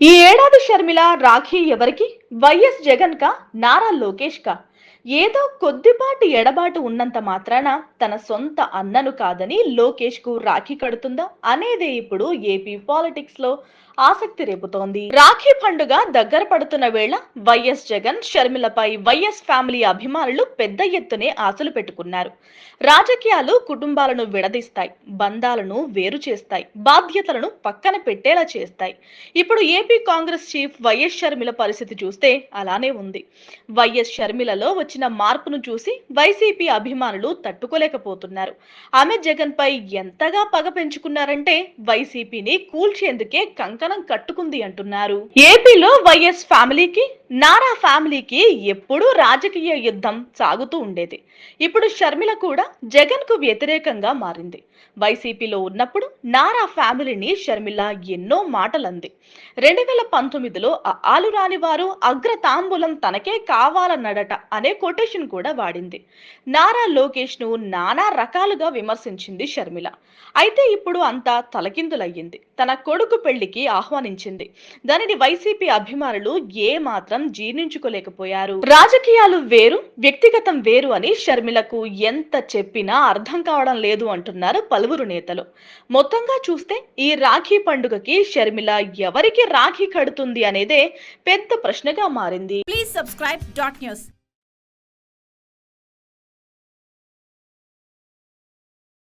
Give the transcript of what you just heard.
ఈ ఏడాది షర్మిల రాఖీ ఎవరికి? వైఎస్ జగన్ కా, నారా లోకేష్ కా? ఏదో కొద్దిపాటి ఎడబాటు ఉన్నంత మాత్రాన తన సొంత అన్నను కాదని లోకేష్ కు రాఖీ కడుతుందా అనేదే ఇప్పుడు ఏపీ పాలిటిక్స్ లో ఆసక్తి రేపుతోంది. రాఖీ పండుగ దగ్గర పడుతున్న వేళ వైఎస్ జగన్ షర్మిలపై వైఎస్ ఫ్యామిలీ అభిమానులు పెద్ద ఎత్తునే ఆశలు పెట్టుకున్నారు. రాజకీయాలు కుటుంబాలను విడదీస్తాయి, బంధాలను వేరు చేస్తాయి, బాధ్యతలను పక్కన పెట్టేలా చేస్తాయి. ఇప్పుడు AP Congress chief YS Sharmila పరిస్థితి చూస్తే అలానే ఉంది. వైఎస్ షర్మిలలో వచ్చిన మార్పును చూసి వైసీపీ అభిమానులు తట్టుకోలేకపోతున్నారు. ఆమె జగన్ పై ఎంతగా పగ పెంచుకున్నారంటే వైసీపీని కూల్చేందుకే కంకణం కట్టుకుంది అంటున్నారు. ఏపీలో వైఎస్ ఫ్యామిలీకి, నారా ఫ్యామిలీకి ఎప్పుడూ రాజకీయ యుద్ధం సాగుతూ ఉండేది. ఇప్పుడు షర్మిల కూడా జగన్ కు వ్యతిరేకంగా మారింది. వైసీపీలో ఉన్నప్పుడు నారా ఫ్యామిలీని షర్మిల ఎన్నో మాటలంది. 2019లో ఆలు రాని వారు అగ్ర తాంబూలం తనకే కావాలన్నడట అనే కొటేషన్ కూడా వాడింది. నారా లోకేష్ ను నానా రకాలుగా విమర్శించింది షర్మిల. అయితే ఇప్పుడు అంతా తలకిందులయ్యింది. తన కొడుకు పెళ్లికి ఆహ్వానించింది. దానిని వైసీపీ అభిమానులు ఏ మాత్రం జీర్ణించుకోలేకపోయారు. రాజకీయాలు వేరు, వ్యక్తిగతం వేరు అని షర్మిలకు ఎంత చెప్పినా అర్థం కావడం లేదు అంటున్నారు పలువురు నేతలు. మొత్తంగా చూస్తే ఈ రాఖీ పండుగకి షర్మిల ఎవరికి రాఖీ కడుతుంది అనేదే పెద్ద ప్రశ్నగా మారింది. Please subscribe dot news.